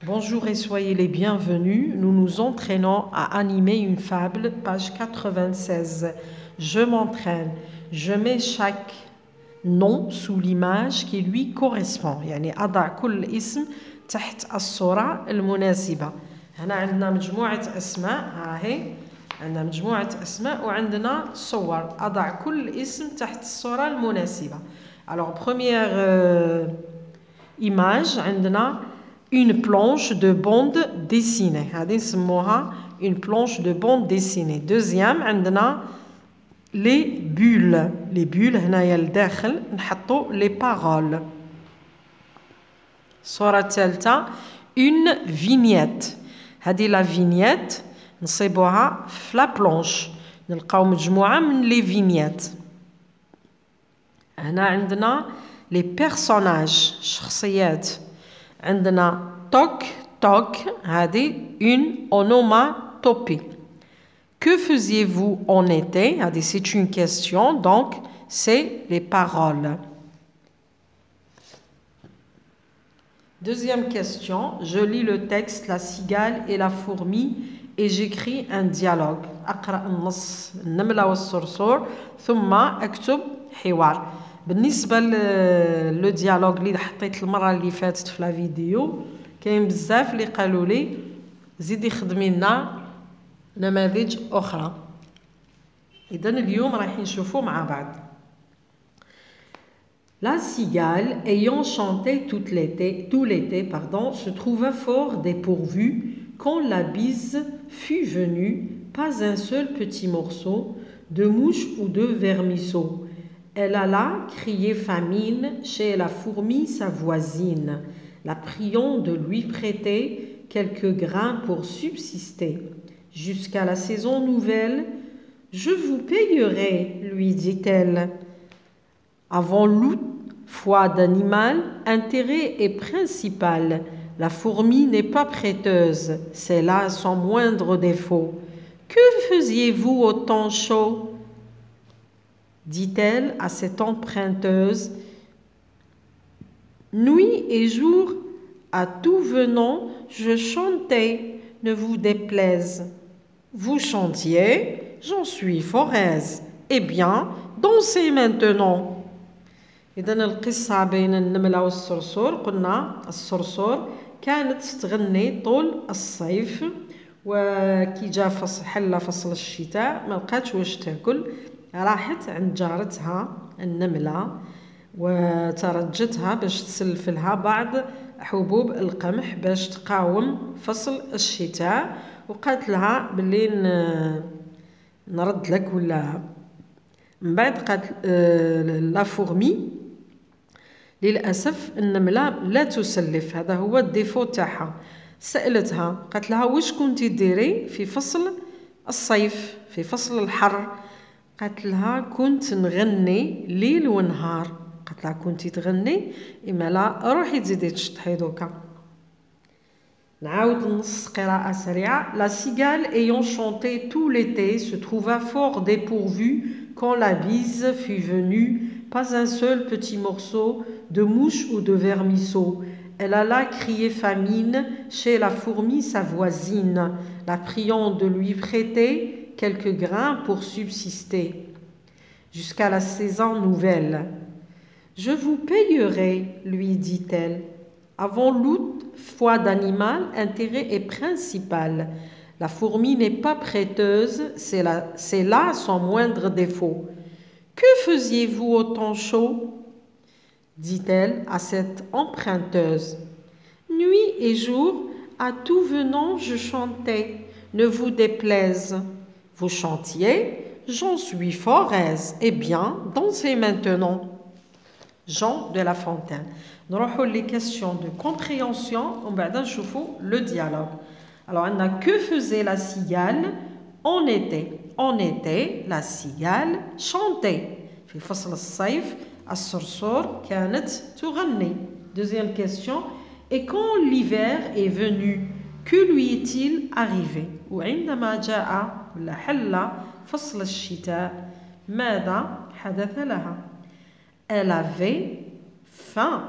Bonjour et soyez les bienvenus. Nous nous entraînons à animer une fable, page 96. Je m'entraîne. Je mets chaque nom sous l'image qui lui correspond. يعني أضع كل اسم تحت الصورة المناسبة. هنا عندنا مجموعة أسماء. هاهي عندنا مجموعة أسماء وعندنا صور. أضع كل اسم تحت الصورة المناسبة. Alors première image عندنا une planche de bande dessinée. هذه نسموها une planche de bande dessinée. Deuxième عندنا les bulles. Les bulles هنايا لداخل نحطوا les paroles. الصورة الثالثة une vignette. هذه la vignette نصيبوها في la planche. نلقاو مجموعة من les vignettes. هنا عندنا les personnages الشخصيات. عندنا toc toc هذه une onomatopée. Que faisiez-vous en été? C'est une question, donc c'est les paroles. Deuxième question, je lis le texte La cigale et la fourmi et j'écris un dialogue. أقرأ النص النملة والصرصور ثم أكتب حوار. بالنسبة لو ديالوج اللي حطيت المرة اللي فاتت في لا فيديو كاين بزاف اللي قالوا لي زيدي خدمي لنا نماذج أخرى. إذن اليوم راح نشوفو مع بعض. La cigale, ayant chanté tout l'été, se trouva fort dépourvue quand la bise fut venue, pas un seul petit morceau de mouche ou de vermisseau. Elle alla crier famine chez la fourmi sa voisine, la priant de lui prêter quelques grains pour subsister. Jusqu'à la saison nouvelle, je vous payerai, lui dit-elle. Avant l'août, foi d'animal, intérêt est principal. La fourmi n'est pas prêteuse, c'est là son moindre défaut. Que faisiez-vous au temps chaud? Dit-elle à cette emprunteuse. Nuit et jour, à tout venant, je chantais, ne vous déplaise. Vous chantiez, j'en suis fort aise. Eh bien, dansez maintenant. إذن القصة بين النملة والصرصور. قلنا الصرصور كانت تغني طول الصيف وكي جا حل فصل الشتاء ما لقاتش واش تاكل راحت عند جارتها النملة وترجتها باش تسلف لها بعض حبوب القمح باش تقاوم فصل الشتاء وقالت لها بلي نرد لك ولا من بعد قالت لا فورمي للأسف النملة لا تسلف. هذا هو الديفو تاعها. سألتها قالت لها واش كنتي ديري في فصل الصيف في فصل الحر؟ قالت لها كنت نغني ليل ونهار. قالت لها كنتي تغني إما لا روحي تزيدي تشطحي دوكا. نعاود النص قراءة سريعة. La cigale ayant chanté tout l'été se trouva fort dépourvue quand la bise fut venue, pas un seul petit morceau de mouche ou de vermisseau. Elle alla crier famine chez la fourmi sa voisine, la priant de lui prêter quelques grains pour subsister. Jusqu'à la saison nouvelle. Je vous payerai, lui dit-elle. Avant l'août, foi d'animal, intérêt est principal. La fourmi n'est pas prêteuse, c'est là son moindre défaut. Que faisiez-vous au temps chaud? Dit-elle à cette emprunteuse. Nuit et jour, à tout venant, je chantais, ne vous déplaise. Vous chantiez, j'en suis fort aise. Eh bien, dansez maintenant. Jean de La Fontaine. نروحوا les questions de compréhension ومن بعد نشوفوا le dialogue. Alors, on a que faisait la cigale en été. En été, la cigale chantait. في فصل الصيف الصرصور كانت تغني. Deuxième question. Et quand l'hiver est venu, que lui est-il arrivé? وعندما جاء ولا حل فصل الشتاء ماذا حدث لها؟ Elle avait faim.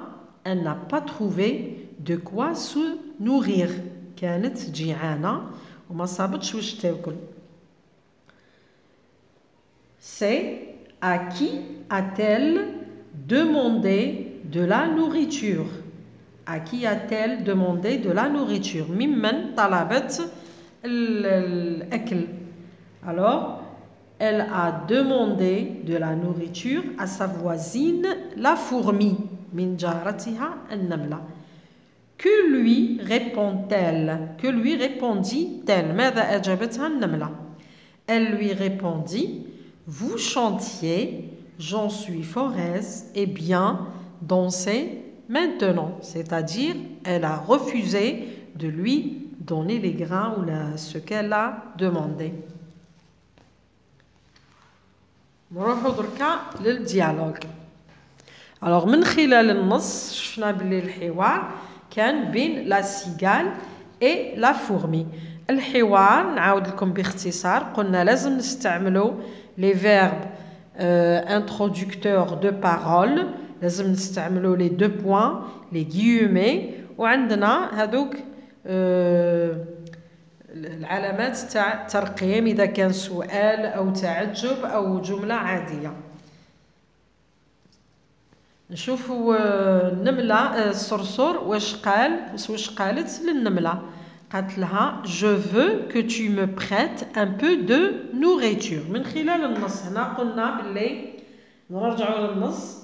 Elle n'a pas trouvé de quoi se nourrir. كانت جيعانة وما صابتش واش تاكل. C'est à qui a-t-elle demandé de la nourriture? À qui a-t-elle demandé de la nourriture? ممن طلبت الأكل. Alors, elle a demandé de la nourriture à sa voisine la fourmi. من جارتها النملة. Que lui répond-elle? Que lui répondit-elle? ماذا أجابتها النملة? Elle lui répondit: vous chantiez, j'en suis fort aise, et bien dansez maintenant. C'est-à-dire, elle a refusé de lui donner les grains ou ce qu'elle a demandé. نروحوا دركا للديالوج. Alors من خلال النص شفنا بلي الحوار كان بين لا سيغال et la fourmi. الحوار نعاود لكم باختصار قلنا لازم نستعملوا les verbes introducteurs de parole. لازم نستعملوا les deux points, les guillemets, وعندنا هذوك العلامات تاع الترقيم إذا كان سؤال أو تعجب أو جملة عادية. نشوفوا النملة الصرصور واش قالت للنملة. قالت لها je veux que tu me prêtes un peu de nourriture. من خلال النص هنا قلنا باللي نرجعوا للنص.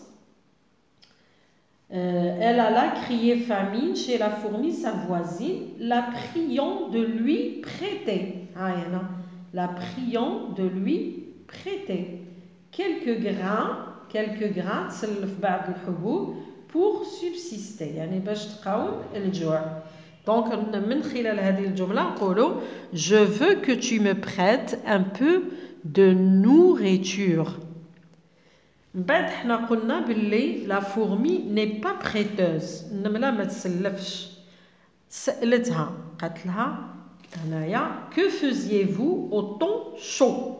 Elle alla crier famine chez la fourmi, sa voisine, la priant de lui prêter. La priant de lui prêter quelques grains تسلف بعض الحبوب pour subsister. يعني باش تقاوم الجوع. Donc من خلال هذه الجملة نقولوا je veux que tu me prêtes un peu de nourriture. من بعد حنا قلنا باللي la fourmi n'est pas prêteuse. النملة ما تسلفش. سألتها قالت لها هنايا que faisiez-vous au temps chaud.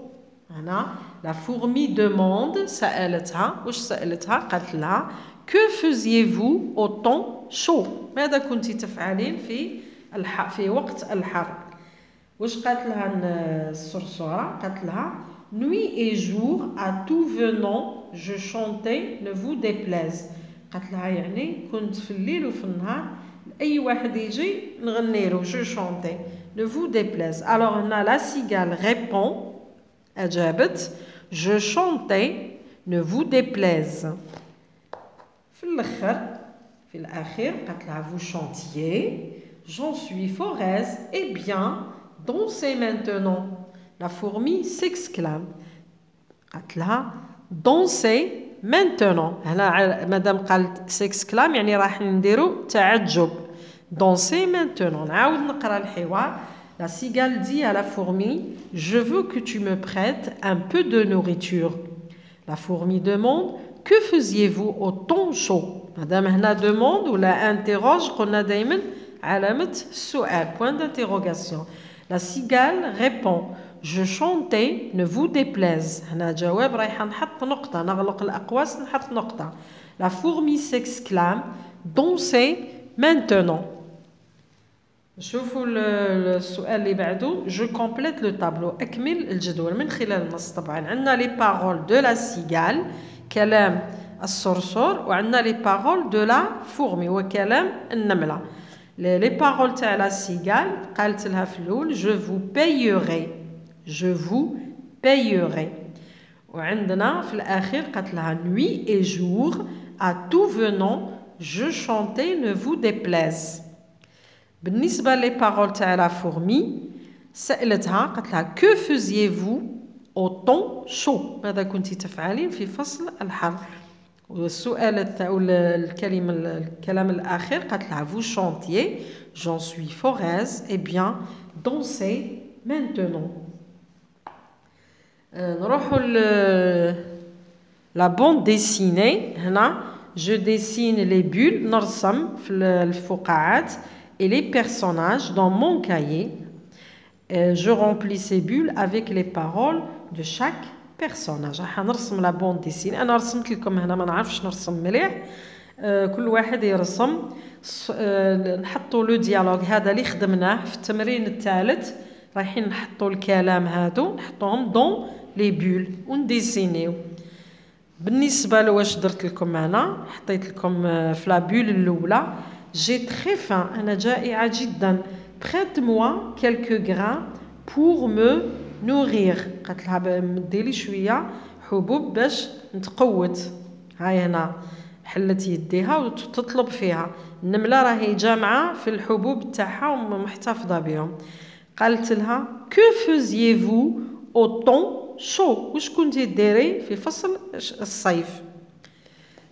هنا la fourmi demande سألتها واش سألتها قالت لها que faisiez-vous au temps chaud. ماذا كنت تفعلين في وقت الحر. واش قالت لها الصرصورة قالت لها nuit et jour à tout venant je chantais ne vous déplaise. قالت لها يعني كنت في الليل وفي النهار أي واحد يجي نغني له je chantais ne vous déplaise. Alors هنا la cigale répond أجابت je chantais ne vous déplaise. في الأخير قالت لها vous chantiez j'en suis fort aise et bien dansez maintenant. La fourmi s'exclame قالت لها dansez maintenant. هنا مادام قالت s'exclame يعني راح نديرو تعجب. dansez maintenant. نعاود نقرا الحوار. La cigale dit à la fourmi je veux que tu me prêtes un peu de nourriture. La fourmi demande que faisiez-vous au temps chaud. مادام هنا demande ولا interroge قلنا دايما علامة السؤال point d'interrogation. La cigale répond je chantais ne vous déplaise. هنا جواب رايحة نحط نقطة نغلق الأقواس نحط نقطة. La fourmi s'exclame dansez maintenant. شوفوا السؤال اللي بعده je complète le tableau. أكمل الجدول من خلال النص. طبعا عندنا les paroles de la cigale كلام الصرصور وعندنا les paroles de la fourmi وكلام النملة. les paroles تاع la cigale قالت لها في الأول je vous payerai je vous payerai. وعندنا في الأخير قالت لها nuit et jour à tout venant je chantais ne vous déplaise. بالنسبة les paroles تاع la fourmi سألتها قالت لها que faisiez-vous au temps chaud. ماذا كنت تفعلين في فصل الحر. والسؤال تاع الكلام الأخير قالت لها vous chantiez j'en suis fort aise et bien dansez maintenant. نروحوا la bande dessinée. هنا je dessine les bulles نرسم في الفقاعات et les personnages dans mon cahier. Je remplis ces bulles avec les paroles de chaque personnage. راح نرسم لا بوند ديسين. انا رسمت لكم هنا ما نعرفش نرسم مليح. كل واحد يرسم. نحطوا لو ديالوغ هذا اللي خدمناه في التمرين الثالث. رايحين نحطوا الكلام هادو نحطوهم دون لي بول ونديسينيو. بالنسبه لواش درت لكم انا حطيت لكم في لا بول الاولى جي تري فان، انا جائعه جدا. prête moi quelques grains pour me nourrir. قالت لها مديلي شويه حبوب باش نتقوت. هاي هنا حلت يديها وتطلب فيها. النمله راهي جامعه في الحبوب تاعها ومحتفظه بهم. قالت لها que faisiez-vous au temps chaud؟ واش كنتي ديري في فصل الصيف؟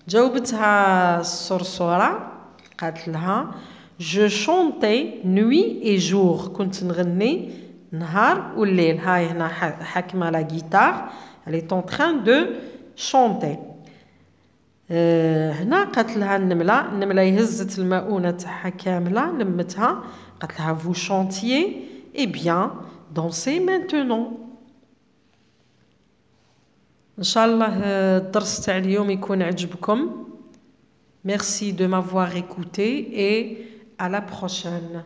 جاوبتها الصرصوره قالت لها je chantais nuit et jour. كنت نغني نهار والليل. هاي هنا حاكمه لا غيتار elle est en train de chanter. هنا قالت لها النمله يهزت المؤونه تاعها كامله لمتها. قالت لها vous chantiez eh bien dansez maintenant. ان شاء الله الدرس تاع اليوم يكون عجبكم. Merci de m'avoir écouté et à la prochaine.